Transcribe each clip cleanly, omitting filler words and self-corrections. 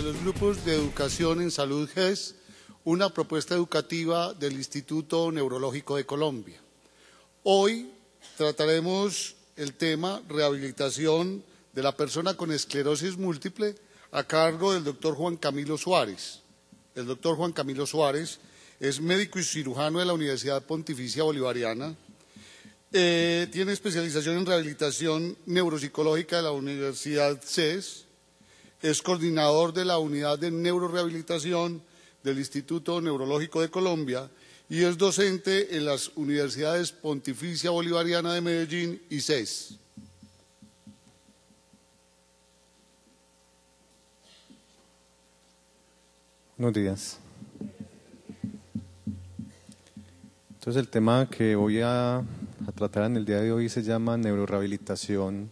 a los grupos de educación en salud GES, una propuesta educativa del Instituto Neurológico de Colombia. Hoy trataremos el tema rehabilitación de la persona con esclerosis múltiple a cargo del doctor Juan Camilo Suárez. El doctor Juan Camilo Suárez es médico y cirujano de la Universidad Pontificia Bolivariana. Tiene especialización en rehabilitación neuropsicológica de la Universidad CES. Es coordinador de la Unidad de Neurorehabilitación del Instituto Neurológico de Colombia y es docente en las Universidades Pontificia Bolivariana de Medellín y CES. Buenos días. Entonces el tema que voy a tratar en el día de hoy se llama neurorehabilitación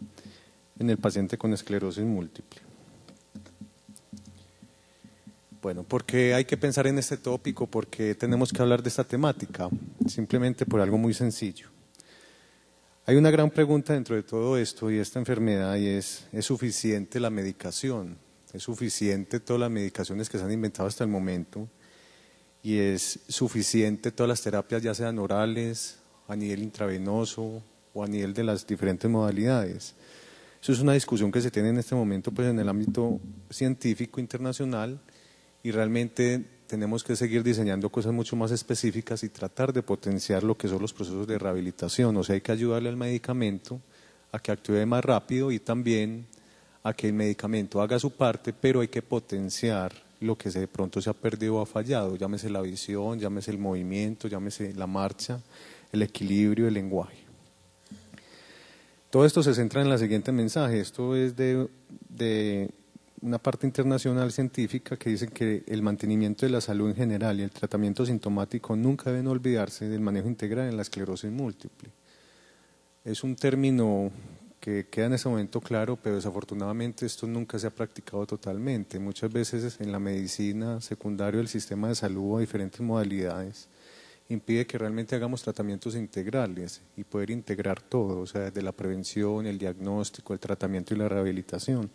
en el paciente con esclerosis múltiple. Bueno, ¿por qué hay que pensar en este tópico? ¿Por qué tenemos que hablar de esta temática? Simplemente por algo muy sencillo. Hay una gran pregunta dentro de todo esto y esta enfermedad y ¿es suficiente la medicación? ¿Es suficiente todas las medicaciones que se han inventado hasta el momento? ¿Y es suficiente todas las terapias, ya sean orales, a nivel intravenoso o a nivel de las diferentes modalidades? Eso es una discusión que se tiene en este momento pues, en el ámbito científico internacional y realmente tenemos que seguir diseñando cosas mucho más específicas y tratar de potenciar lo que son los procesos de rehabilitación. O sea, hay que ayudarle al medicamento a que actúe más rápido y también a que el medicamento haga su parte, pero hay que potenciar lo que de pronto se ha perdido o ha fallado, llámese la visión, llámese el movimiento, llámese la marcha, el equilibrio, el lenguaje. Todo esto se centra en el siguiente mensaje. Esto es de una parte internacional científica que dice que el mantenimiento de la salud en general y el tratamiento sintomático nunca deben olvidarse del manejo integral en la esclerosis múltiple. Es un término que queda en ese momento claro, pero desafortunadamente esto nunca se ha practicado totalmente. Muchas veces en la medicina secundaria del sistema de salud a diferentes modalidades impide que realmente hagamos tratamientos integrales y poder integrar todo, o sea, desde la prevención, el diagnóstico, el tratamiento y la rehabilitación.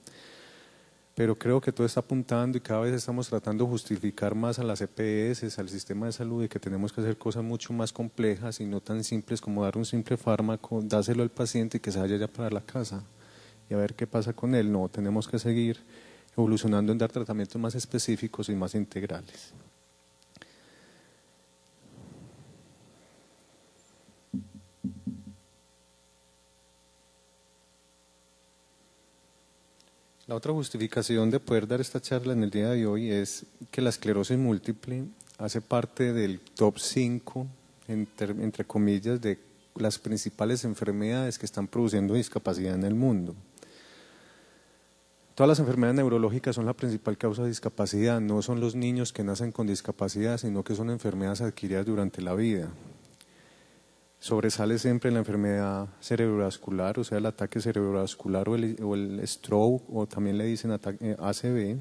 Pero creo que todo está apuntando y cada vez estamos tratando de justificar más a las EPS, al sistema de salud, y que tenemos que hacer cosas mucho más complejas y no tan simples como dar un simple fármaco, dárselo al paciente y que se vaya ya para la casa y a ver qué pasa con él. No, tenemos que seguir evolucionando en dar tratamientos más específicos y más integrales. La otra justificación de poder dar esta charla en el día de hoy es que la esclerosis múltiple hace parte del top 5, entre comillas, de las principales enfermedades que están produciendo discapacidad en el mundo. Todas las enfermedades neurológicas son la principal causa de discapacidad, no son los niños que nacen con discapacidad, sino que son enfermedades adquiridas durante la vida. Sobresale siempre la enfermedad cerebrovascular, o sea, el ataque cerebrovascular o el stroke, o también le dicen ACV.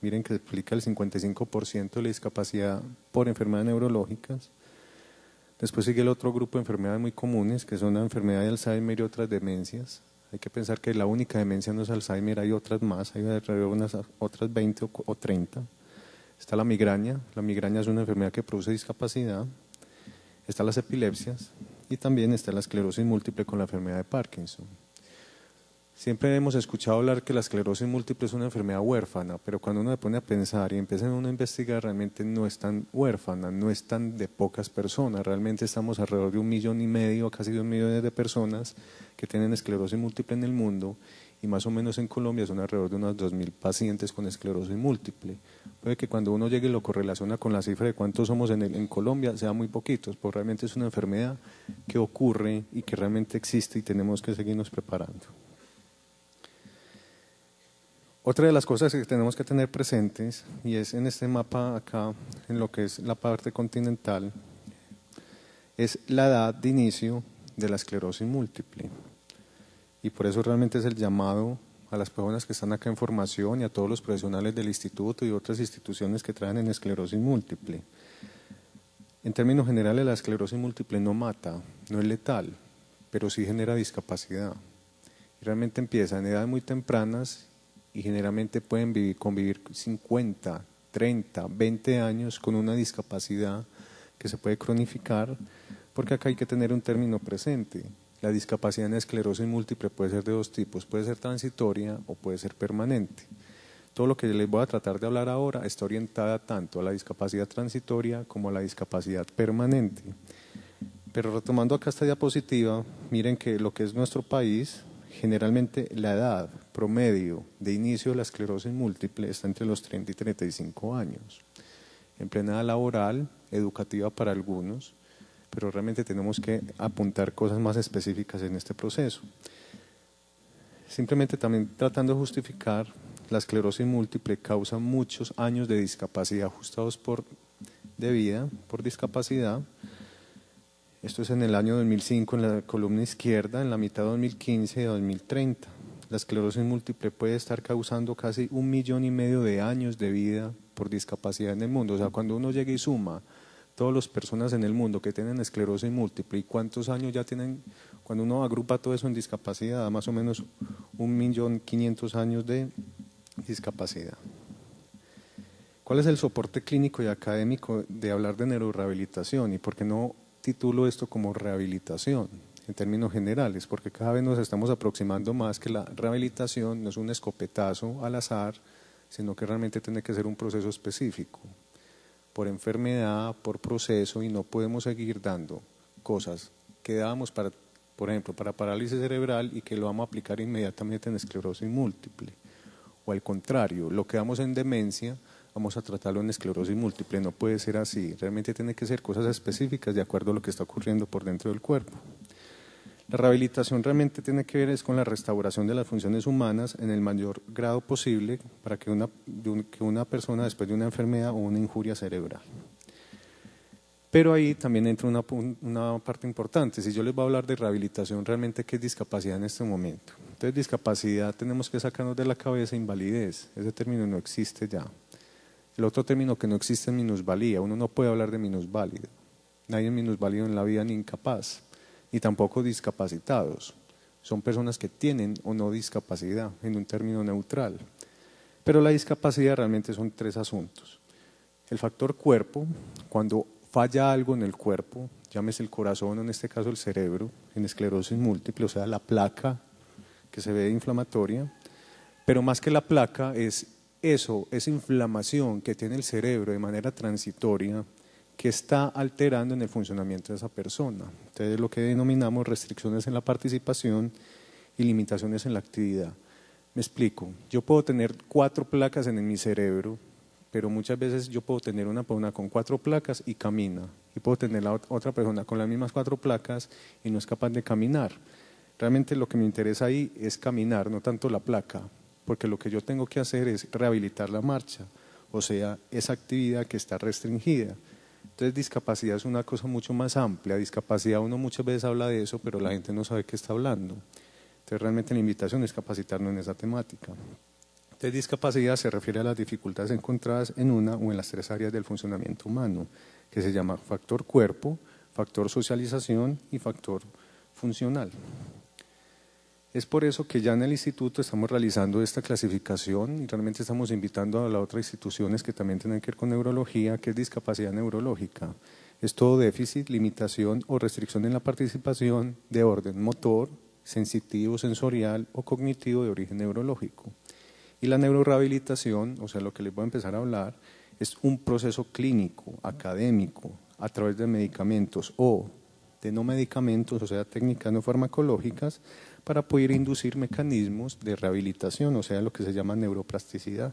Miren que explica el 55% de la discapacidad por enfermedades neurológicas. Después sigue el otro grupo de enfermedades muy comunes, que son la enfermedad de Alzheimer y otras demencias. Hay que pensar que la única demencia no es Alzheimer, hay otras más, hay alrededor de unas otras 20 o 30. Está la migraña es una enfermedad que produce discapacidad. Están las epilepsias y también está la esclerosis múltiple con la enfermedad de Parkinson. Siempre hemos escuchado hablar que la esclerosis múltiple es una enfermedad huérfana, pero cuando uno se pone a pensar y empieza uno a investigar, realmente no es tan huérfana, no es tan de pocas personas. Realmente estamos alrededor de 1,5 millones, casi 2 millones de personas que tienen esclerosis múltiple en el mundo y más o menos en Colombia son alrededor de unos 2.000 pacientes con esclerosis múltiple. Puede que cuando uno llegue y lo correlaciona con la cifra de cuántos somos en Colombia, sea muy poquitos, porque realmente es una enfermedad que ocurre y que realmente existe y tenemos que seguirnos preparando. Otra de las cosas que tenemos que tener presentes, y es en este mapa acá, en lo que es la parte continental, es la edad de inicio de la esclerosis múltiple. Y por eso realmente es el llamado a las personas que están acá en formación y a todos los profesionales del instituto y otras instituciones que trabajan en esclerosis múltiple. En términos generales, la esclerosis múltiple no mata, no es letal, pero sí genera discapacidad. Y realmente empieza en edades muy tempranas y generalmente pueden convivir 50, 30, 20 años con una discapacidad que se puede cronificar, porque acá hay que tener un término presente. La discapacidad en esclerosis múltiple puede ser de dos tipos, puede ser transitoria o puede ser permanente. Todo lo que les voy a tratar de hablar ahora está orientada tanto a la discapacidad transitoria como a la discapacidad permanente. Pero retomando acá esta diapositiva, miren que lo que es nuestro país, generalmente la edad promedio de inicio de la esclerosis múltiple está entre los 30 y 35 años. En plena edad laboral, educativa para algunos, pero realmente tenemos que apuntar cosas más específicas en este proceso. Simplemente también tratando de justificar, la esclerosis múltiple causa muchos años de discapacidad ajustados de vida por discapacidad. Esto es en el año 2005 en la columna izquierda, en la mitad de 2015 y 2030. La esclerosis múltiple puede estar causando casi 1,5 millones de años de vida por discapacidad en el mundo. O sea, cuando uno llega y suma todas las personas en el mundo que tienen esclerosis múltiple y cuántos años ya tienen, cuando uno agrupa todo eso en discapacidad, más o menos 1,5 millones años de discapacidad. ¿Cuál es el soporte clínico y académico de hablar de neurorehabilitación? ¿Y por qué no titulo esto como rehabilitación en términos generales? Porque cada vez nos estamos aproximando más que la rehabilitación no es un escopetazo al azar, sino que realmente tiene que ser un proceso específico, por enfermedad, por proceso, y no podemos seguir dando cosas que dábamos para, por ejemplo, para parálisis cerebral y que lo vamos a aplicar inmediatamente en esclerosis múltiple. O al contrario, lo que damos en demencia, vamos a tratarlo en esclerosis múltiple. No puede ser así. Realmente tiene que ser cosas específicas de acuerdo a lo que está ocurriendo por dentro del cuerpo. La rehabilitación realmente tiene que ver es con la restauración de las funciones humanas en el mayor grado posible para que una persona después de una enfermedad o una injuria cerebral. Pero ahí también entra una parte importante. Si yo les voy a hablar de rehabilitación, realmente ¿qué es discapacidad en este momento? Entonces, discapacidad tenemos que sacarnos de la cabeza invalidez. Ese término no existe ya. El otro término que no existe es minusvalía. Uno no puede hablar de minusválido. Nadie es minusválido en la vida ni incapaz, ni tampoco discapacitados. Son personas que tienen o no discapacidad en un término neutral. Pero la discapacidad realmente son 3 asuntos. El factor cuerpo, cuando falla algo en el cuerpo, llámese el corazón o en este caso el cerebro, en esclerosis múltiple, o sea, la placa que se ve inflamatoria, pero más que la placa es eso, esa inflamación que tiene el cerebro de manera transitoria que está alterando en el funcionamiento de esa persona. Entonces, lo que denominamos restricciones en la participación y limitaciones en la actividad. Me explico, yo puedo tener 4 placas en mi cerebro, pero muchas veces yo puedo tener una persona con 4 placas y camina, y puedo tener la otra persona con las mismas 4 placas y no es capaz de caminar. Realmente lo que me interesa ahí es caminar, no tanto la placa, porque lo que yo tengo que hacer es rehabilitar la marcha, o sea, esa actividad que está restringida. Entonces, discapacidad es una cosa mucho más amplia. Discapacidad, uno muchas veces habla de eso, pero la gente no sabe qué está hablando. Entonces, realmente la invitación es capacitarnos en esa temática. Entonces, discapacidad se refiere a las dificultades encontradas en una o en las 3 áreas del funcionamiento humano, que se llama factor cuerpo, factor socialización y factor funcional. Es por eso que ya en el instituto estamos realizando esta clasificación y realmente estamos invitando a las otras instituciones que también tienen que ver con neurología, que es discapacidad neurológica. Es todo déficit, limitación o restricción en la participación de orden motor, sensitivo, sensorial o cognitivo de origen neurológico. Y la neurorehabilitación, o sea, lo que les voy a empezar a hablar, es un proceso clínico, académico, a través de medicamentos o de no medicamentos, o sea, técnicas no farmacológicas, para poder inducir mecanismos de rehabilitación, o sea, lo que se llama neuroplasticidad,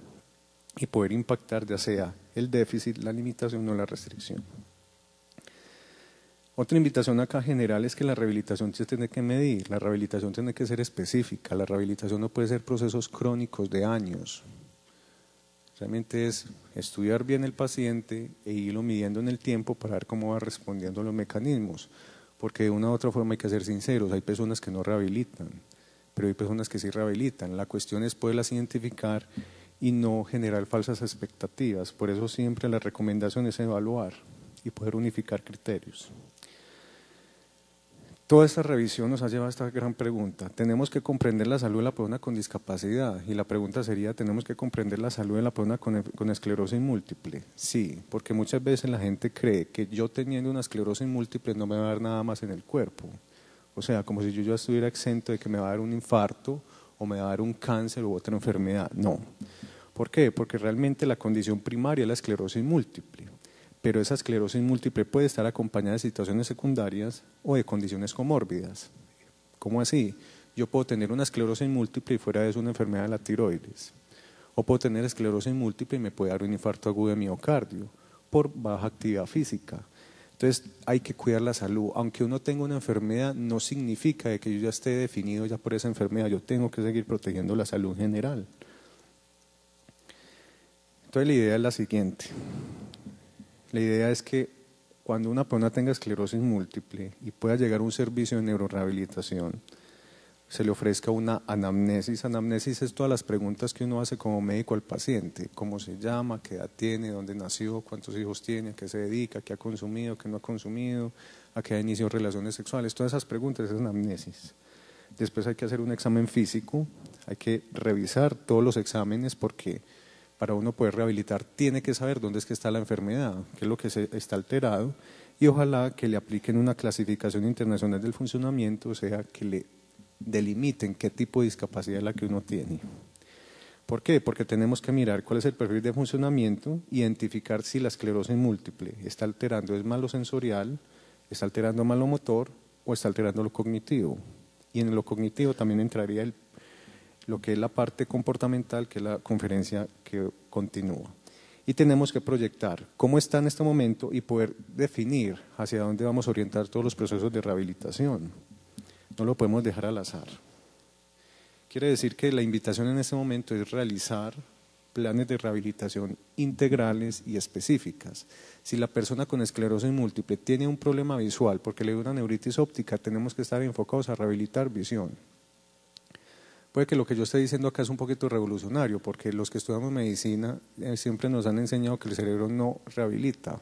y poder impactar ya sea el déficit, la limitación o la restricción. Otra invitación acá general es que la rehabilitación se tiene que medir, la rehabilitación tiene que ser específica, la rehabilitación no puede ser procesos crónicos de años. Realmente es estudiar bien el paciente e irlo midiendo en el tiempo para ver cómo va respondiendo a los mecanismos. Porque de una u otra forma hay que ser sinceros, hay personas que no rehabilitan, pero hay personas que sí rehabilitan. La cuestión es poderlas identificar y no generar falsas expectativas. Por eso siempre la recomendación es evaluar y poder unificar criterios. Toda esta revisión nos ha llevado a esta gran pregunta. Tenemos que comprender la salud de la persona con discapacidad. Y la pregunta sería, ¿tenemos que comprender la salud de la persona con esclerosis múltiple? Sí, porque muchas veces la gente cree que yo teniendo una esclerosis múltiple no me va a dar nada más en el cuerpo. O sea, como si yo ya estuviera exento de que me va a dar un infarto o me va a dar un cáncer u otra enfermedad. No. ¿Por qué? Porque realmente la condición primaria es la esclerosis múltiple. Pero esa esclerosis múltiple puede estar acompañada de situaciones secundarias o de condiciones comórbidas. ¿Cómo así? Yo puedo tener una esclerosis múltiple y fuera de eso una enfermedad de la tiroides. O puedo tener esclerosis múltiple y me puede dar un infarto agudo de miocardio por baja actividad física. Entonces hay que cuidar la salud. Aunque uno tenga una enfermedad, no significa de que yo ya esté definido ya por esa enfermedad. Yo tengo que seguir protegiendo la salud general. Entonces la idea es la siguiente. La idea es que cuando una persona tenga esclerosis múltiple y pueda llegar a un servicio de neurorehabilitación, se le ofrezca una anamnesis. Anamnesis es todas las preguntas que uno hace como médico al paciente: cómo se llama, qué edad tiene, dónde nació, cuántos hijos tiene, a qué se dedica, qué ha consumido, qué no ha consumido, a qué ha iniciado relaciones sexuales. Todas esas preguntas es anamnesis. Después hay que hacer un examen físico, hay que revisar todos los exámenes porque para uno poder rehabilitar tiene que saber dónde es que está la enfermedad, qué es lo que está alterado, y ojalá que le apliquen una clasificación internacional del funcionamiento, o sea, que le delimiten qué tipo de discapacidad es la que uno tiene. ¿Por qué? Porque tenemos que mirar cuál es el perfil de funcionamiento, identificar si la esclerosis múltiple está alterando es malo sensorial, está alterando malo motor o está alterando lo cognitivo. Y en lo cognitivo también entraría lo que es la parte comportamental, que es la conferencia que continúa. Y tenemos que proyectar cómo está en este momento y poder definir hacia dónde vamos a orientar todos los procesos de rehabilitación. No lo podemos dejar al azar. Quiere decir que la invitación en este momento es realizar planes de rehabilitación integrales y específicas. Si la persona con esclerosis múltiple tiene un problema visual porque le dio una neuritis óptica, tenemos que estar enfocados a rehabilitar visión. Puede que lo que yo esté diciendo acá es un poquito revolucionario, porque los que estudiamos medicina siempre nos han enseñado que el cerebro no rehabilita.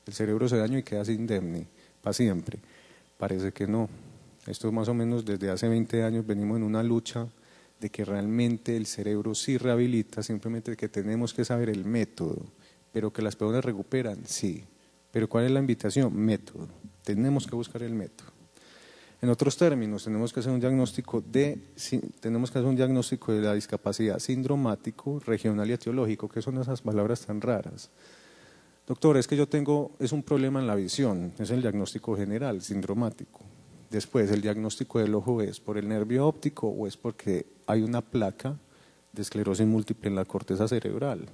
El cerebro se daña y queda indemne para siempre. Parece que no. Esto más o menos desde hace 20 años venimos en una lucha de que realmente el cerebro sí rehabilita, simplemente que tenemos que saber el método. Pero que las personas recuperan, sí. Pero ¿cuál es la invitación? Método. Tenemos que buscar el método. En otros términos, tenemos que hacer un diagnóstico de la discapacidad sindromático, regional y etiológico. ¿Qué son esas palabras tan raras? Doctor, es que es un problema en la visión, es el diagnóstico general, sindromático. Después, el diagnóstico del ojo es por el nervio óptico o es porque hay una placa de esclerosis múltiple en la corteza cerebral.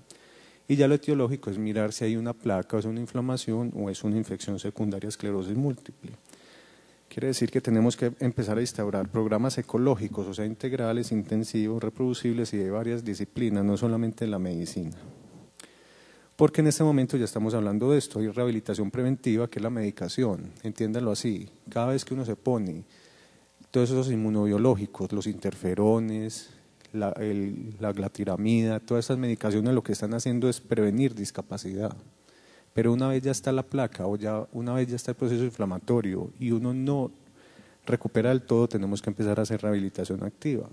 Y ya lo etiológico es mirar si hay una placa o es una inflamación o es una infección secundaria a esclerosis múltiple. Quiere decir que tenemos que empezar a instaurar programas ecológicos, o sea, integrales, intensivos, reproducibles y de varias disciplinas, no solamente de la medicina. Porque en este momento ya estamos hablando de esto, hay rehabilitación preventiva, que es la medicación, entiéndanlo así. Cada vez que uno se pone todos esos inmunobiológicos, los interferones, la glatiramida, todas esas medicaciones lo que están haciendo es prevenir discapacidad. Pero una vez ya está la placa o una vez ya está el proceso inflamatorio y uno no recupera del todo, tenemos que empezar a hacer rehabilitación activa.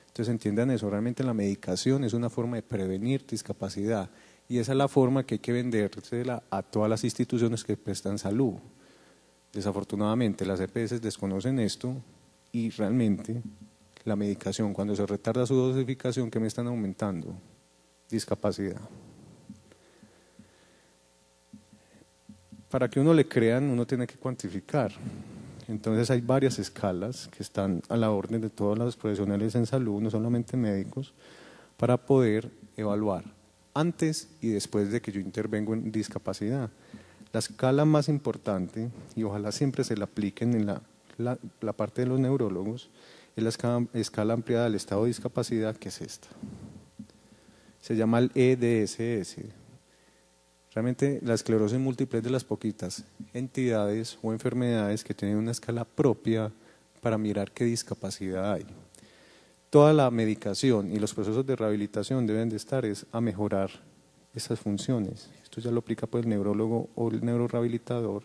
Entonces entiendan eso, realmente la medicación es una forma de prevenir discapacidad y esa es la forma que hay que vendérsela a todas las instituciones que prestan salud. Desafortunadamente las EPS desconocen esto y realmente la medicación, cuando se retarda su dosificación, ¿qué me están aumentando? Discapacidad. Para que uno le crean, uno tiene que cuantificar. Entonces hay varias escalas que están a la orden de todos los profesionales en salud, no solamente médicos, para poder evaluar antes y después de que yo intervengo en discapacidad. La escala más importante, y ojalá siempre se la apliquen en la parte de los neurólogos, es la escala ampliada del estado de discapacidad, que es esta. Se llama el EDSS. Realmente la esclerosis múltiple es de las poquitas entidades o enfermedades que tienen una escala propia para mirar qué discapacidad hay. Toda la medicación y los procesos de rehabilitación deben de estar a mejorar esas funciones. Esto ya lo aplica pues el neurólogo o el neurorehabilitador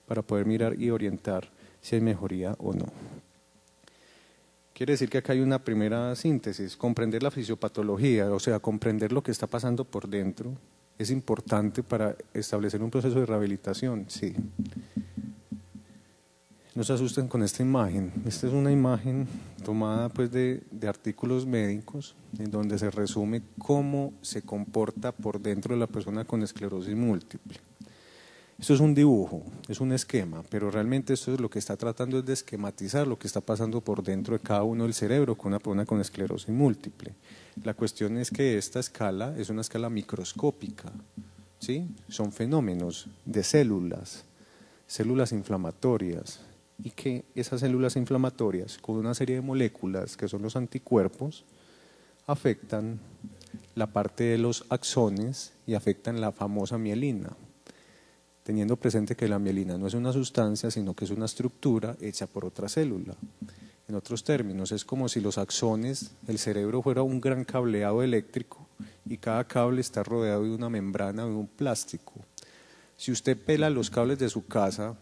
para poder mirar y orientar si hay mejoría o no. Quiere decir que acá hay una primera síntesis, comprender la fisiopatología, o sea, comprender lo que está pasando por dentro, es importante para establecer un proceso de rehabilitación, sí. No se asusten con esta imagen. Esta es una imagen tomada pues de artículos médicos en donde se resume cómo se comporta por dentro de la persona con esclerosis múltiple. Esto es un dibujo, es un esquema, pero realmente esto es lo que está tratando es de esquematizar lo que está pasando por dentro de cada uno del cerebro con una persona con esclerosis múltiple. La cuestión es que esta escala es una escala microscópica, ¿sí? Son fenómenos de células inflamatorias, y que esas células inflamatorias con una serie de moléculas que son los anticuerpos afectan la parte de los axones y afectan la famosa mielina, teniendo presente que la mielina no es una sustancia sino que es una estructura hecha por otra célula. En otros términos, es como si los axones, el cerebro fuera un gran cableado eléctrico y cada cable está rodeado de una membrana o de un plástico. Si usted pela los cables de su casa,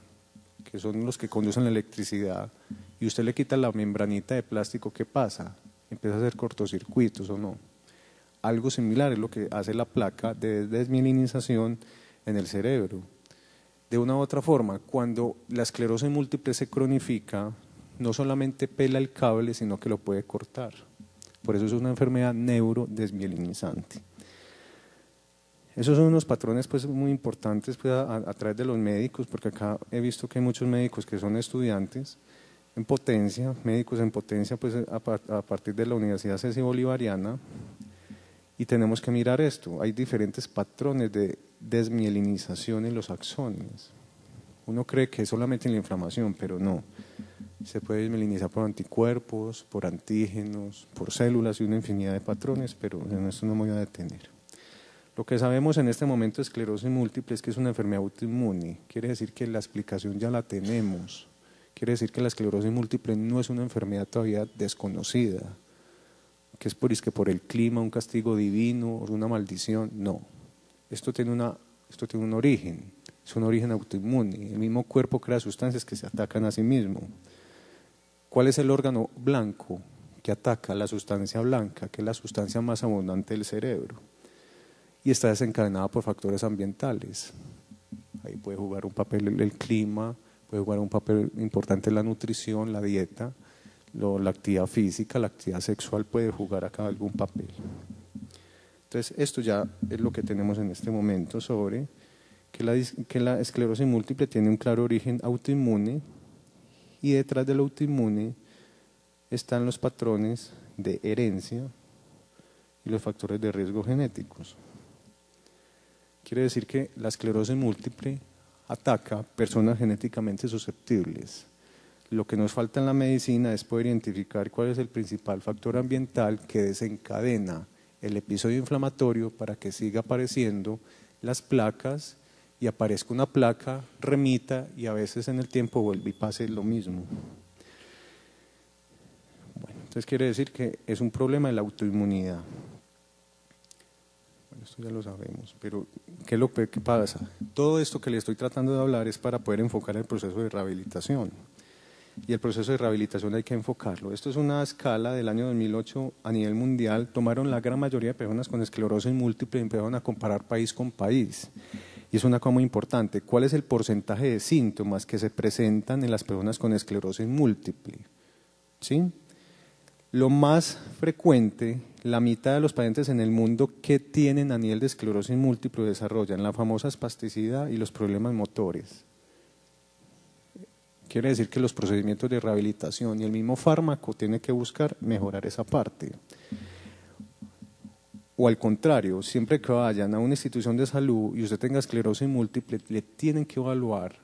que son los que conducen la electricidad, y usted le quita la membranita de plástico, ¿qué pasa? Empieza a hacer cortocircuitos, ¿o no? Algo similar es lo que hace la placa de desmielinización en el cerebro. De una u otra forma, cuando la esclerosis múltiple se cronifica, no solamente pela el cable, sino que lo puede cortar. Por eso es una enfermedad neurodesmielinizante. Esos son unos patrones pues, muy importantes pues, a través de los médicos, porque acá he visto que hay muchos médicos que son estudiantes en potencia, médicos en potencia pues, a partir de la Universidad Ceci Bolivariana, y tenemos que mirar esto. Hay diferentes patrones de desmielinización en los axones. Uno cree que es solamente la inflamación, pero no. Se puede desmielinizar por anticuerpos, por antígenos, por células y una infinidad de patrones, pero en esto no me voy a detener. Lo que sabemos en este momento de esclerosis múltiple es que es una enfermedad autoinmune. Quiere decir que la explicación ya la tenemos. Quiere decir que la esclerosis múltiple no es una enfermedad todavía desconocida, que es por el clima, un castigo divino, o una maldición. No. Esto tiene un origen. Es un origen autoinmune. El mismo cuerpo crea sustancias que se atacan a sí mismo. ¿Cuál es el órgano blanco que ataca? La sustancia blanca, que es la sustancia más abundante del cerebro. Y está desencadenada por factores ambientales. Ahí puede jugar un papel el clima, puede jugar un papel importante la nutrición, la dieta, la actividad física, la actividad sexual puede jugar acá algún papel. Entonces, esto ya es lo que tenemos en este momento sobre que la esclerosis múltiple tiene un claro origen autoinmune y detrás del autoinmune están los patrones de herencia y los factores de riesgo genéticos. Quiere decir que la esclerosis múltiple ataca personas genéticamente susceptibles. Lo que nos falta en la medicina es poder identificar cuál es el principal factor ambiental que desencadena el episodio inflamatorio para que siga apareciendo las placas y aparezca una placa, remita y a veces en el tiempo vuelve y pase lo mismo. Bueno, entonces quiere decir que es un problema de la autoinmunidad. Bueno, esto ya lo sabemos, pero ¿qué es lo que pasa? Todo esto que le estoy tratando de hablar es para poder enfocar el proceso de rehabilitación. Y el proceso de rehabilitación hay que enfocarlo. Esto es una escala del año 2008 a nivel mundial. Tomaron la gran mayoría de personas con esclerosis múltiple y empezaron a comparar país con país. Y es una cosa muy importante. ¿Cuál es el porcentaje de síntomas que se presentan en las personas con esclerosis múltiple? ¿Sí? Lo más frecuente, la mitad de los pacientes en el mundo que tienen a nivel de esclerosis múltiple desarrollan la famosa espasticidad y los problemas motores. Quiere decir que los procedimientos de rehabilitación y el mismo fármaco tienen que buscar mejorar esa parte. O al contrario, siempre que vayan a una institución de salud y usted tenga esclerosis múltiple, le tienen que evaluar,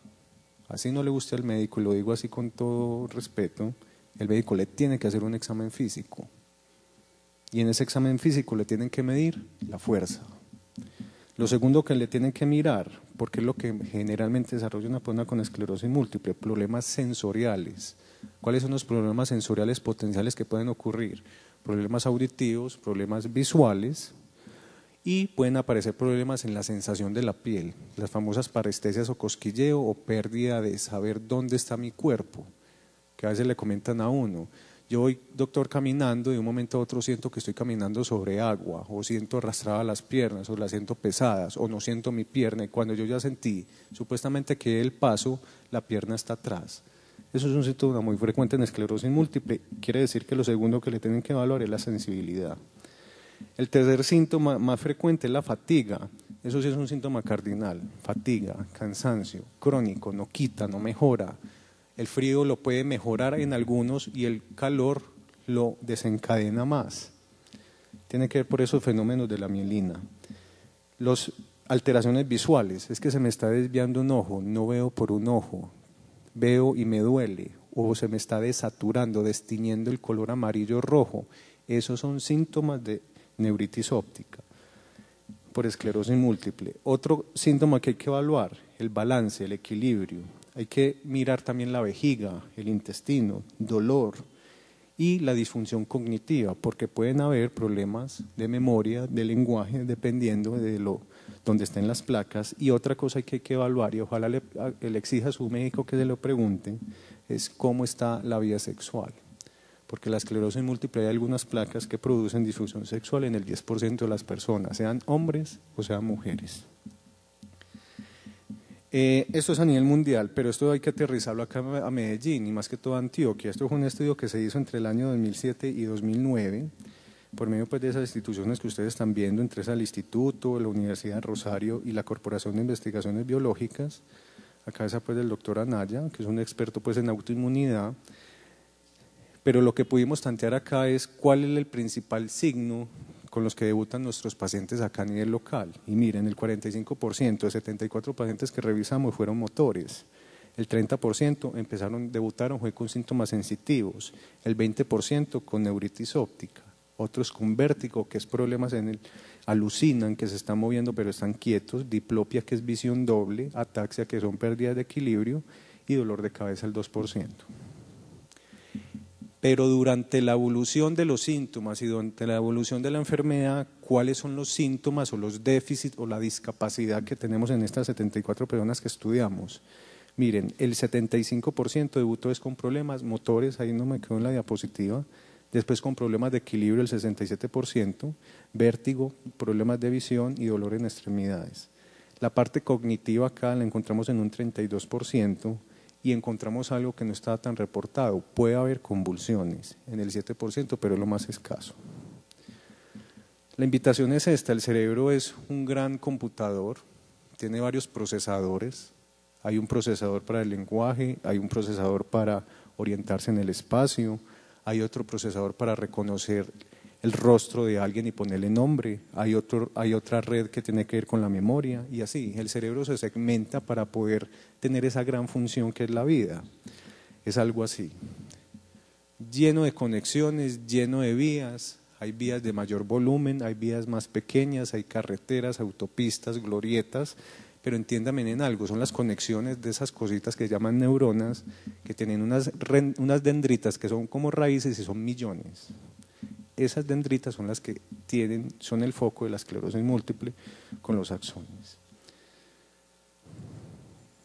así no le guste al médico, y lo digo así con todo respeto, el médico le tiene que hacer un examen físico. Y en ese examen físico le tienen que medir la fuerza. Lo segundo que le tienen que mirar, porque es lo que generalmente desarrolla una persona con esclerosis múltiple, problemas sensoriales. ¿Cuáles son los problemas sensoriales potenciales que pueden ocurrir? Problemas auditivos, problemas visuales y pueden aparecer problemas en la sensación de la piel, las famosas parestesias o cosquilleo o pérdida de saber dónde está mi cuerpo, que a veces le comentan a uno. Yo voy, doctor, caminando y de un momento a otro siento que estoy caminando sobre agua, o siento arrastradas las piernas, o las siento pesadas, o no siento mi pierna, y cuando yo ya sentí supuestamente que el paso, la pierna está atrás. Eso es un síntoma muy frecuente en esclerosis múltiple. Quiere decir que lo segundo que le tienen que evaluar es la sensibilidad. El tercer síntoma más frecuente es la fatiga. Eso sí es un síntoma cardinal. Fatiga, cansancio, crónico, no quita, no mejora. El frío lo puede mejorar en algunos y el calor lo desencadena más. Tiene que ver por esos fenómenos de la mielina. Las alteraciones visuales, es que se me está desviando un ojo, no veo por un ojo, veo y me duele, o se me está desaturando, destiñendo el color amarillo rojo. Esos son síntomas de neuritis óptica por esclerosis múltiple. Otro síntoma que hay que evaluar, el balance, el equilibrio. Hay que mirar también la vejiga, el intestino, dolor y la disfunción cognitiva, porque pueden haber problemas de memoria, de lenguaje, dependiendo de donde estén las placas. Y otra cosa que hay que evaluar, y ojalá le exija a su médico que se lo pregunte, es cómo está la vida sexual. Porque la esclerosis múltiple hay algunas placas que producen disfunción sexual en el 10% de las personas, sean hombres o sean mujeres. Esto es a nivel mundial, pero esto hay que aterrizarlo acá a Medellín y más que todo a Antioquia. Esto fue un estudio que se hizo entre el año 2007 y 2009, por medio pues, de esas instituciones que ustedes están viendo, entre esas el Instituto, la Universidad de Rosario y la Corporación de Investigaciones Biológicas, a cabeza pues, del doctor Anaya, que es un experto pues, en autoinmunidad. Pero lo que pudimos tantear acá es cuál es el principal signo con los que debutan nuestros pacientes acá a nivel local. Y miren, el 45% de 74 pacientes que revisamos fueron motores, el 30% debutaron fue con síntomas sensitivos, el 20% con neuritis óptica, otros con vértigo, que es problemas alucinan, que se están moviendo pero están quietos, diplopia, que es visión doble, ataxia, que son pérdidas de equilibrio, y dolor de cabeza el 2%. Pero durante la evolución de los síntomas y durante la evolución de la enfermedad, ¿cuáles son los síntomas o los déficits o la discapacidad que tenemos en estas 74 personas que estudiamos? Miren, el 75% debutó con problemas motores, ahí no me quedó en la diapositiva, después con problemas de equilibrio el 67%, vértigo, problemas de visión y dolor en extremidades. La parte cognitiva acá la encontramos en un 32%, y encontramos algo que no estaba tan reportado. Puede haber convulsiones en el 7%, pero es lo más escaso. La invitación es esta: el cerebro es un gran computador, tiene varios procesadores. Hay un procesador para el lenguaje, hay un procesador para orientarse en el espacio, hay otro procesador para reconocer el rostro de alguien y ponerle nombre, hay otra red que tiene que ver con la memoria, y así, el cerebro se segmenta para poder tener esa gran función que es la vida. Es algo así, lleno de conexiones, lleno de vías, hay vías de mayor volumen, hay vías más pequeñas, hay carreteras, autopistas, glorietas, pero entiéndame en algo, son las conexiones de esas cositas que llaman neuronas, que tienen unas dendritas que son como raíces y son millones. Esas dendritas son las que son el foco de la esclerosis múltiple con los axones.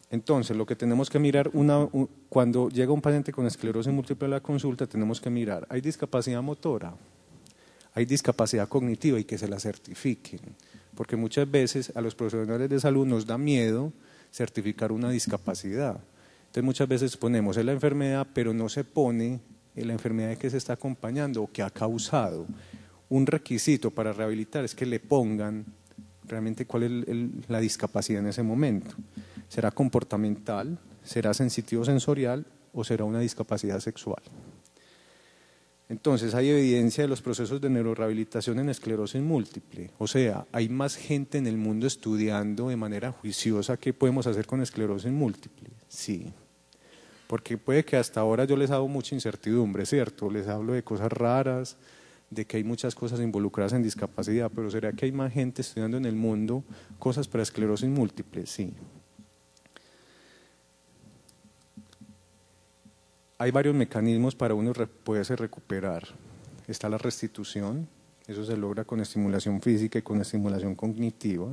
Entonces, lo que tenemos que mirar, cuando llega un paciente con esclerosis múltiple a la consulta, tenemos que mirar, ¿hay discapacidad motora? ¿Hay discapacidad cognitiva? Y que se la certifiquen, porque muchas veces a los profesionales de salud nos da miedo certificar una discapacidad. Entonces, muchas veces ponemos en la enfermedad, pero no se pone en la enfermedad que se está acompañando o que ha causado. Un requisito para rehabilitar es que le pongan realmente cuál es la discapacidad en ese momento. ¿Será comportamental? ¿Será sensitivo sensorial? ¿O será una discapacidad sexual? Entonces hay evidencia de los procesos de neurorehabilitación en esclerosis múltiple. O sea, hay más gente en el mundo estudiando de manera juiciosa qué podemos hacer con esclerosis múltiple. Sí. Porque puede que hasta ahora yo les hago mucha incertidumbre, ¿cierto? Les hablo de cosas raras, de que hay muchas cosas involucradas en discapacidad, pero ¿será que hay más gente estudiando en el mundo cosas para esclerosis múltiple? Sí. Hay varios mecanismos para uno poderse recuperar. Está la restitución, Eso se logra con estimulación física y con estimulación cognitiva.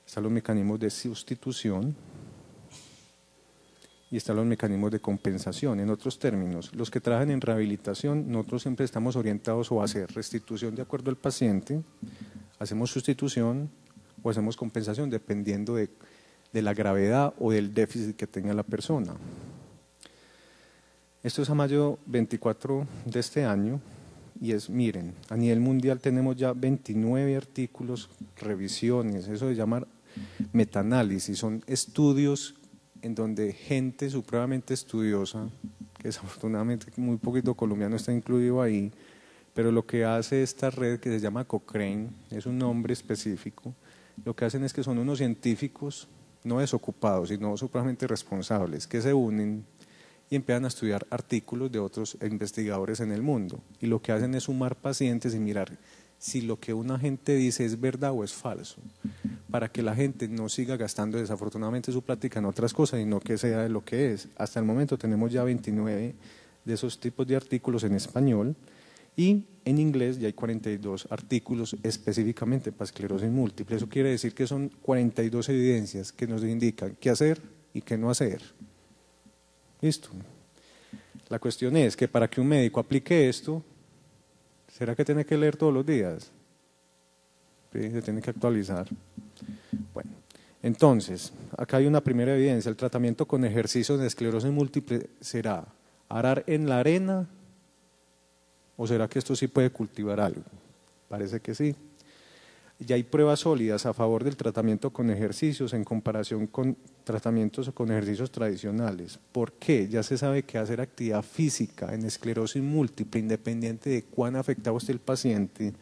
Están los mecanismos de sustitución y están los mecanismos de compensación. En otros términos, los que trabajan en rehabilitación, nosotros siempre estamos orientados o a hacer restitución de acuerdo al paciente, hacemos sustitución o hacemos compensación dependiendo de la gravedad o del déficit que tenga la persona. Esto es a mayo 24 de este año y miren, a nivel mundial tenemos ya 29 artículos, revisiones, eso se llama metaanálisis, son estudios en donde gente supremamente estudiosa, que desafortunadamente muy poquito colombiano está incluido ahí, pero lo que hace esta red que se llama Cochrane, es un nombre específico, lo que hacen es que son unos científicos no desocupados, sino supremamente responsables, que se unen y empiezan a estudiar artículos de otros investigadores en el mundo. Y lo que hacen es sumar pacientes y mirar si lo que una gente dice es verdad o es falso, para que la gente no siga gastando desafortunadamente su plática en otras cosas, sino que sea de lo que es. Hasta el momento tenemos ya 29 de esos tipos de artículos en español y en inglés ya hay 42 artículos específicamente para esclerosis múltiple. Eso quiere decir que son 42 evidencias que nos indican qué hacer y qué no hacer. ¿Listo? La cuestión es que para que un médico aplique esto, ¿será que tiene que leer todos los días? Sí, se tiene que actualizar. Bueno, entonces, acá hay una primera evidencia. El tratamiento con ejercicios de esclerosis múltiple será arar en la arena, ¿o será que esto sí puede cultivar algo? Parece que sí. Ya hay pruebas sólidas a favor del tratamiento con ejercicios en comparación con tratamientos con ejercicios tradicionales. ¿Por qué? Ya se sabe que hacer actividad física en esclerosis múltiple, independiente de cuán afectado esté el paciente,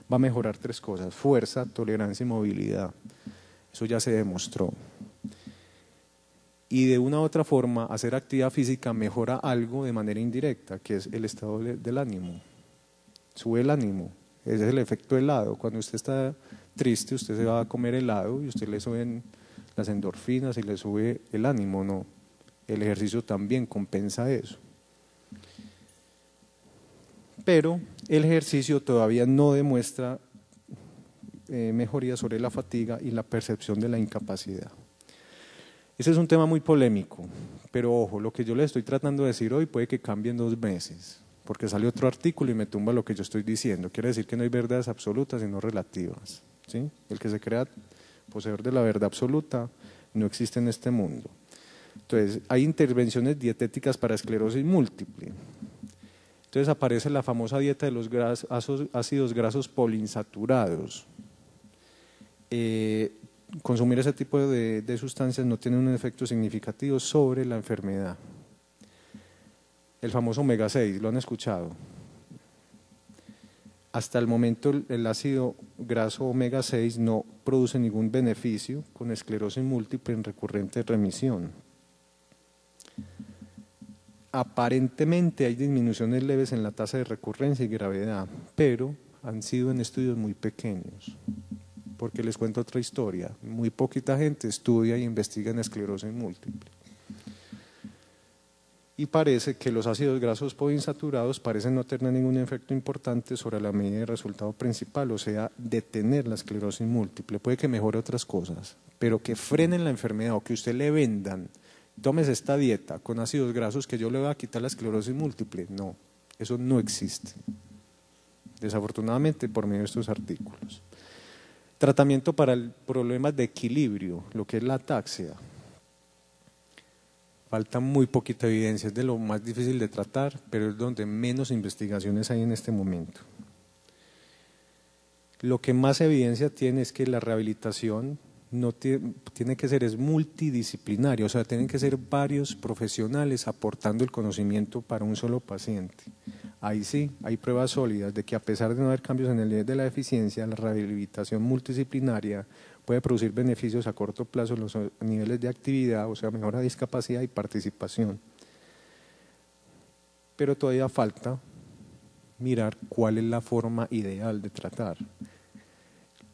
va a mejorar 3 cosas: fuerza, tolerancia y movilidad. Eso ya se demostró. Y de una u otra forma, hacer actividad física mejora algo de manera indirecta, que es el estado del ánimo. Sube el ánimo. Ese es el efecto helado. Cuando usted está triste, usted se va a comer helado y usted le suben las endorfinas y le sube el ánimo, ¿no? El ejercicio también compensa eso. Pero el ejercicio todavía no demuestra mejoría sobre la fatiga y la percepción de la incapacidad. Ese es un tema muy polémico, pero ojo, lo que yo le estoy tratando de decir hoy puede que cambie en 2 meses. Porque sale otro artículo y me tumba lo que yo estoy diciendo. Quiere decir que no hay verdades absolutas, sino relativas. ¿Sí? El que se crea poseedor de la verdad absoluta no existe en este mundo. Entonces, hay intervenciones dietéticas para esclerosis múltiple. Entonces aparece la famosa dieta de los ácidos grasos poliinsaturados. Consumir ese tipo de sustancias no tiene un efecto significativo sobre la enfermedad. El famoso omega 6, ¿lo han escuchado? Hasta el momento el ácido graso omega 6 no produce ningún beneficio con esclerosis múltiple en recurrente remisión. Aparentemente hay disminuciones leves en la tasa de recurrencia y gravedad, pero han sido en estudios muy pequeños. Porque les cuento otra historia, muy poquita gente estudia e investiga en esclerosis múltiple. Y parece que los ácidos grasos poliinsaturados parecen no tener ningún efecto importante sobre la medida de resultado principal, o sea, detener la esclerosis múltiple. Puede que mejore otras cosas, pero que frenen la enfermedad o que usted le vendan, tómese esta dieta con ácidos grasos que yo le voy a quitar la esclerosis múltiple. No, eso no existe. Desafortunadamente por medio de estos artículos. Tratamiento para el problema de equilibrio, lo que es la ataxia. Falta muy poquita evidencia, es de lo más difícil de tratar, pero es donde menos investigaciones hay en este momento. Lo que más evidencia tiene es que la rehabilitación no tiene que ser multidisciplinaria, o sea, tienen que ser varios profesionales aportando el conocimiento para un solo paciente. Ahí sí, hay pruebas sólidas de que a pesar de no haber cambios en el nivel de la eficiencia, la rehabilitación multidisciplinaria puede producir beneficios a corto plazo en los niveles de actividad, o sea, mejora de discapacidad y participación. Pero todavía falta mirar cuál es la forma ideal de tratar.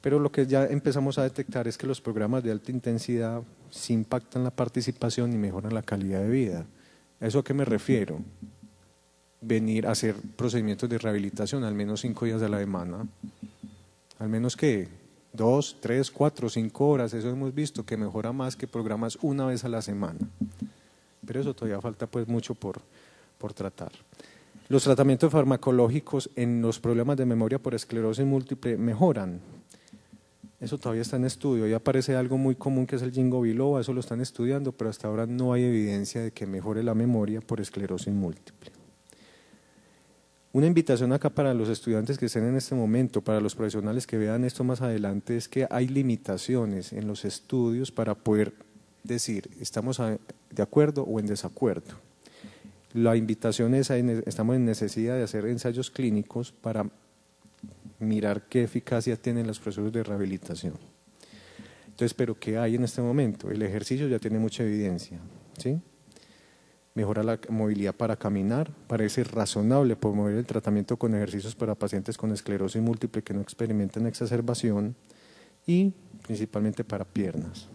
Pero lo que ya empezamos a detectar es que los programas de alta intensidad sí impactan la participación y mejoran la calidad de vida. ¿A eso a qué me refiero? venir a hacer procedimientos de rehabilitación al menos 5 días a la semana, al menos que 2, 3, 4, 5 horas, eso hemos visto que mejora más que programas una vez a la semana, pero eso todavía falta pues mucho por tratar. Los tratamientos farmacológicos en los problemas de memoria por esclerosis múltiple mejoran. Eso todavía está en estudio. Ya aparece algo muy común que es el ginkgo biloba, eso lo están estudiando, pero hasta ahora no hay evidencia de que mejore la memoria por esclerosis múltiple. Una invitación acá para los estudiantes que estén en este momento, para los profesionales que vean esto más adelante, es que hay limitaciones en los estudios para poder decir estamos de acuerdo o en desacuerdo. La invitación es, estamos en necesidad de hacer ensayos clínicos para mirar qué eficacia tienen los procesos de rehabilitación. Entonces, ¿pero qué hay en este momento? El ejercicio ya tiene mucha evidencia, ¿sí? Mejora la movilidad para caminar, parece razonable promover el tratamiento con ejercicios para pacientes con esclerosis múltiple que no experimentan exacerbación y principalmente para piernas.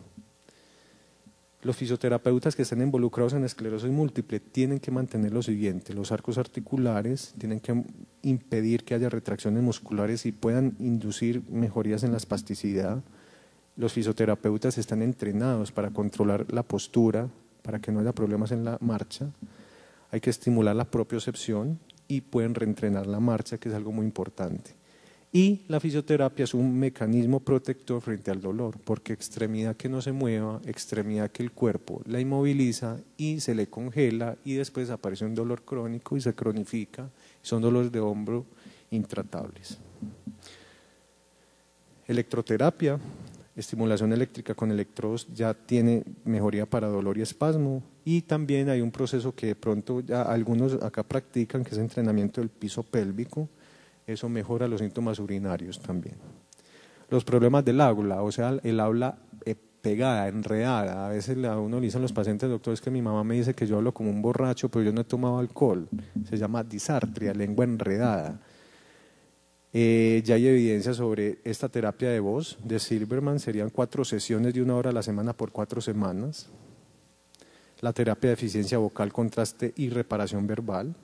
Los fisioterapeutas que estén involucrados en esclerosis múltiple tienen que mantener lo siguiente: los arcos articulares, tienen que impedir que haya retracciones musculares y puedan inducir mejorías en la espasticidad. Los fisioterapeutas están entrenados para controlar la postura, para que no haya problemas en la marcha. Hay que estimular la propiocepción y pueden reentrenar la marcha, que es algo muy importante. Y la fisioterapia es un mecanismo protector frente al dolor, porque extremidad que no se mueva, extremidad que el cuerpo la inmoviliza y se le congela y después aparece un dolor crónico y se cronifica, son dolores de hombro intratables. Electroterapia, estimulación eléctrica con electrodos ya tiene mejoría para dolor y espasmo, y también hay un proceso que de pronto ya algunos acá practican, que es entrenamiento del piso pélvico. Eso mejora los síntomas urinarios también. Los problemas del habla, o sea, el habla pegada, enredada. A veces a uno le dicen los pacientes, doctor, es que mi mamá me dice que yo hablo como un borracho, pero yo no he tomado alcohol. Se llama disartria, lengua enredada. Ya hay evidencia sobre esta terapia de voz de Silverman, serían 4 sesiones de 1 hora a la semana por 4 semanas. La terapia de eficiencia vocal, contraste y reparación verbal.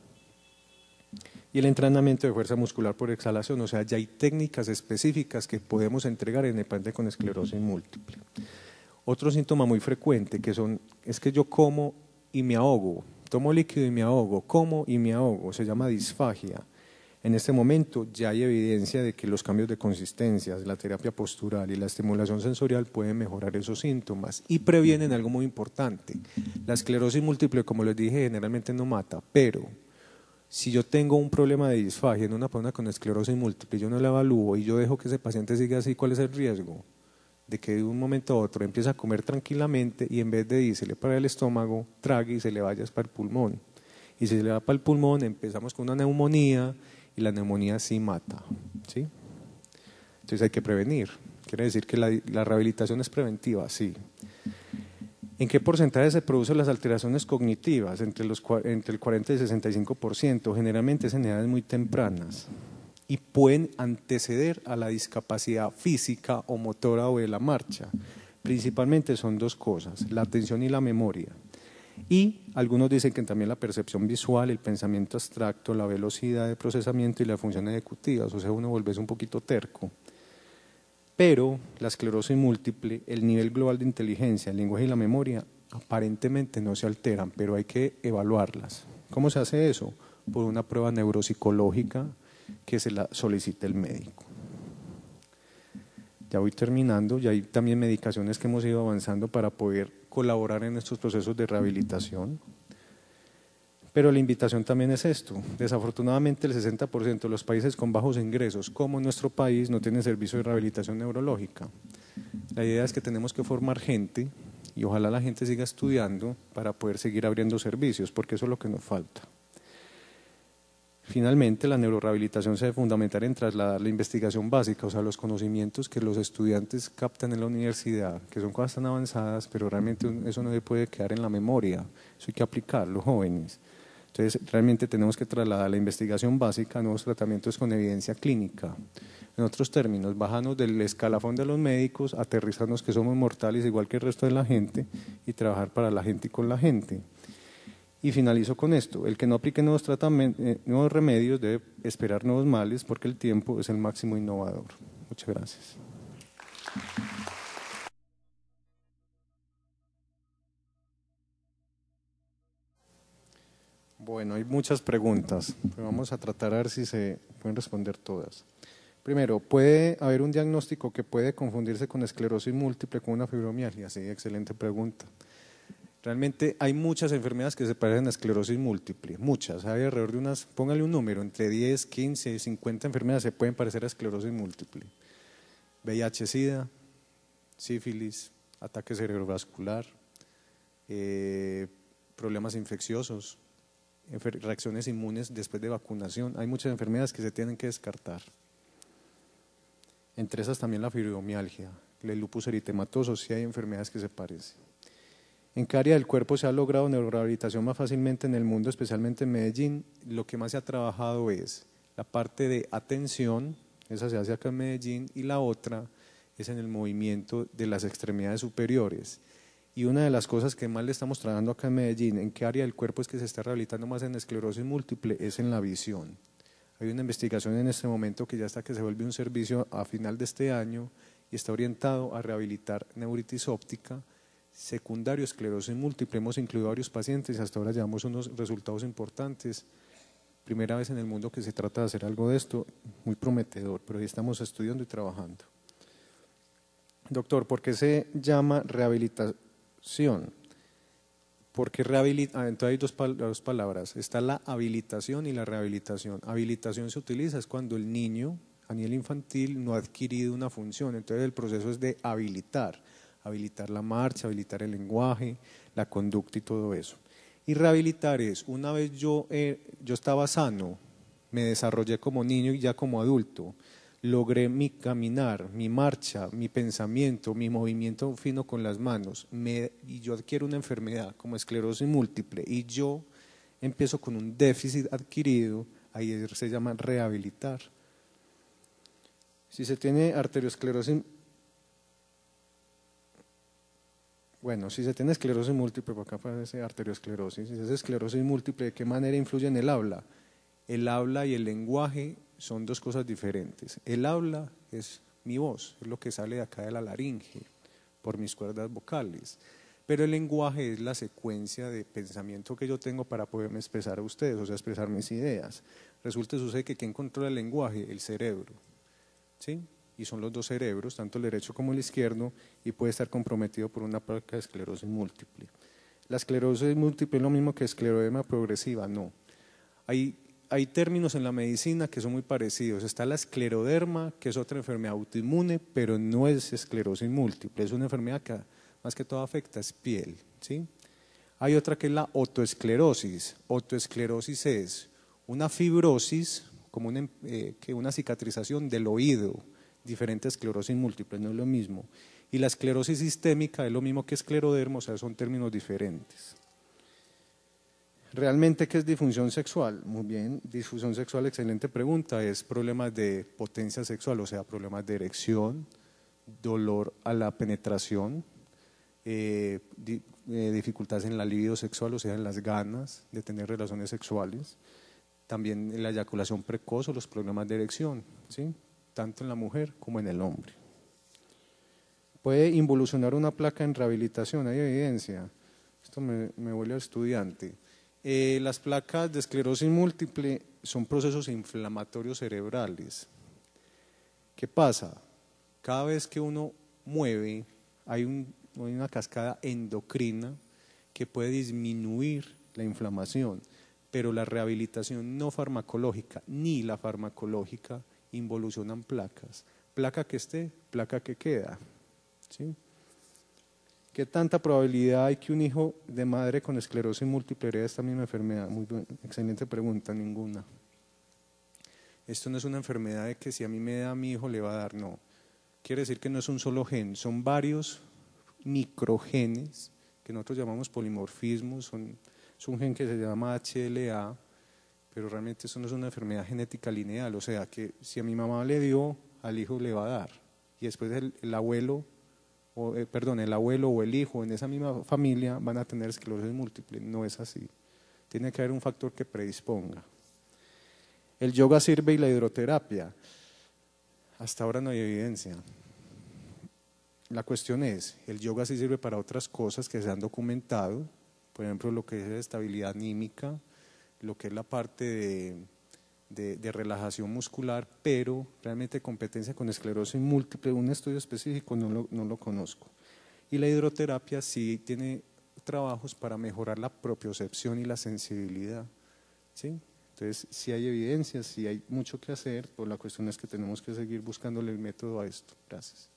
Y el entrenamiento de fuerza muscular por exhalación, o sea, ya hay técnicas específicas que podemos entregar en el paciente con esclerosis múltiple. Otro síntoma muy frecuente es que yo como y me ahogo, tomo líquido y me ahogo, como y me ahogo, se llama disfagia. En este momento ya hay evidencia de que los cambios de consistencia, la terapia postural y la estimulación sensorial pueden mejorar esos síntomas y previenen algo muy importante. La esclerosis múltiple, como les dije, generalmente no mata, pero si yo tengo un problema de disfagia en una persona con esclerosis múltiple, yo no la evalúo y yo dejo que ese paciente siga así, ¿cuál es el riesgo? De que de un momento a otro empiece a comer tranquilamente y en vez de irse para el estómago, trague y se le vaya para el pulmón. Y si se le va para el pulmón, empezamos con una neumonía y la neumonía sí mata, ¿sí? Entonces hay que prevenir. Quiere decir que la rehabilitación es preventiva, sí. ¿En qué porcentaje se producen las alteraciones cognitivas? Entre el 40 y el 65%, generalmente es en edades muy tempranas y pueden anteceder a la discapacidad física o motora o de la marcha. Principalmente son 2 cosas, la atención y la memoria. Y algunos dicen que también la percepción visual, el pensamiento abstracto, la velocidad de procesamiento y la función ejecutiva, o sea, uno vuelve un poquito terco. Pero la esclerosis múltiple, el nivel global de inteligencia, el lenguaje y la memoria aparentemente no se alteran, pero hay que evaluarlas. ¿Cómo se hace eso? Por una prueba neuropsicológica que se la solicite el médico. Ya voy terminando, ya hay también medicaciones que hemos ido avanzando para poder colaborar en estos procesos de rehabilitación. Pero la invitación también es esto. Desafortunadamente el 60% de los países con bajos ingresos, como nuestro país, no tienen servicio de rehabilitación neurológica. La idea es que tenemos que formar gente y ojalá la gente siga estudiando para poder seguir abriendo servicios, porque eso es lo que nos falta. Finalmente, la neurorehabilitación se debe fundamentar en trasladar la investigación básica, o sea, los conocimientos que los estudiantes captan en la universidad, que son cosas tan avanzadas, pero realmente eso no se puede quedar en la memoria, eso hay que aplicarlo, jóvenes. Entonces, realmente tenemos que trasladar la investigación básica a nuevos tratamientos con evidencia clínica. En otros términos, bajarnos del escalafón de los médicos, aterrizarnos que somos mortales igual que el resto de la gente y trabajar para la gente y con la gente. Y finalizo con esto: el que no aplique nuevos nuevos remedios debe esperar nuevos males, porque el tiempo es el máximo innovador. Muchas gracias. Bueno, hay muchas preguntas, pero vamos a tratar a ver si se pueden responder todas. Primero, ¿puede haber un diagnóstico que puede confundirse con esclerosis múltiple con una fibromialgia? Sí, excelente pregunta. Realmente hay muchas enfermedades que se parecen a esclerosis múltiple, muchas. Hay alrededor de unas, póngale un número, entre 10, 15, 50 enfermedades se pueden parecer a esclerosis múltiple. VIH-Sida, sífilis, ataque cerebrovascular, problemas infecciosos, reacciones inmunes después de vacunación. Hay muchas enfermedades que se tienen que descartar. Entre esas también la fibromialgia, el lupus eritematoso, sí hay enfermedades que se parecen. ¿En qué área del cuerpo se ha logrado neurorehabilitación más fácilmente en el mundo, especialmente en Medellín? Lo que más se ha trabajado es la parte de atención, esa se hace acá en Medellín, y la otra es en el movimiento de las extremidades superiores. Y una de las cosas que más le estamos trabajando acá en Medellín, en qué área del cuerpo es que se está rehabilitando más en esclerosis múltiple, es en la visión. Hay una investigación en este momento que ya está, que se vuelve un servicio a final de este año y está orientado a rehabilitar neuritis óptica, secundario esclerosis múltiple. Hemos incluido a varios pacientes y hasta ahora llevamos unos resultados importantes. Primera vez en el mundo que se trata de hacer algo de esto, muy prometedor, pero ahí estamos estudiando y trabajando. Doctor, ¿por qué se llama rehabilitación? Porque entonces hay dos palabras, está la habilitación y la rehabilitación. Habilitación se utiliza es cuando el niño a nivel infantil no ha adquirido una función, entonces el proceso es de habilitar la marcha, habilitar el lenguaje, la conducta y todo eso. Y rehabilitar es, una vez yo estaba sano, me desarrollé como niño y ya como adulto, logré mi caminar, mi marcha, mi pensamiento, mi movimiento fino con las manos, y yo adquiero una enfermedad como esclerosis múltiple y yo empiezo con un déficit adquirido, ahí se llama rehabilitar. Si se tiene arteriosclerosis, si se tiene esclerosis múltiple, por acá aparece arteriosclerosis, si es esclerosis múltiple, ¿de qué manera influye en el habla? El habla y el lenguaje son dos cosas diferentes. El habla es mi voz, es lo que sale de acá de la laringe, por mis cuerdas vocales. Pero el lenguaje es la secuencia de pensamiento que yo tengo para poderme expresar a ustedes, o sea, expresar mis ideas. Resulta y sucede que ¿quién controla el lenguaje? El cerebro, ¿sí? Y son los dos cerebros, tanto el derecho como el izquierdo, y puede estar comprometido por una placa de esclerosis múltiple. ¿La esclerosis múltiple es lo mismo que escleroderma progresiva? No. Hay términos en la medicina que son muy parecidos. Está la escleroderma, que es otra enfermedad autoinmune, pero no es esclerosis múltiple, es una enfermedad que más que todo afecta es piel, ¿sí? Hay otra que es la otoesclerosis. Otoesclerosis es una fibrosis, como una cicatrización del oído, diferente a esclerosis múltiple, no es lo mismo. Y la esclerosis sistémica es lo mismo que escleroderma, o sea, son términos diferentes. ¿Realmente qué es disfunción sexual? Muy bien, disfunción sexual, excelente pregunta, es problemas de potencia sexual, o sea, problemas de erección, dolor a la penetración, dificultades en la libido sexual, o sea, en las ganas de tener relaciones sexuales, también la eyaculación precoz o los problemas de erección, ¿sí? Tanto en la mujer como en el hombre. ¿Puede involucionar una placa en rehabilitación? ¿Hay evidencia? Esto me vuelve a estudiante. Las placas de esclerosis múltiple son procesos inflamatorios cerebrales. ¿Qué pasa? Cada vez que uno mueve, hay una cascada endocrina que puede disminuir la inflamación, pero la rehabilitación no farmacológica ni la farmacológica involucionan placas. Placa que esté, placa que queda, ¿sí? ¿Qué tanta probabilidad hay que un hijo de madre con esclerosis múltiple herede esta misma enfermedad? Muy buena, excelente pregunta, ninguna. Esto no es una enfermedad de que si a mí me da a mi hijo le va a dar, no. Quiere decir que no es un solo gen, son varios microgenes que nosotros llamamos polimorfismos, es un gen que se llama HLA, pero realmente eso no es una enfermedad genética lineal, o sea que si a mi mamá le dio, al hijo le va a dar, y después el abuelo o el hijo en esa misma familia van a tener esclerosis múltiple, no es así. Tiene que haber un factor que predisponga. ¿El yoga sirve y la hidroterapia? Hasta ahora no hay evidencia. La cuestión es, el yoga sí sirve para otras cosas que se han documentado, por ejemplo, lo que es estabilidad anímica, lo que es la parte de relajación muscular, pero realmente competencia con esclerosis múltiple, un estudio específico no lo conozco. Y la hidroterapia sí tiene trabajos para mejorar la propiocepción y la sensibilidad, ¿sí? Entonces, sí hay evidencia, sí hay mucho que hacer, pero la cuestión es que tenemos que seguir buscándole el método a esto. Gracias.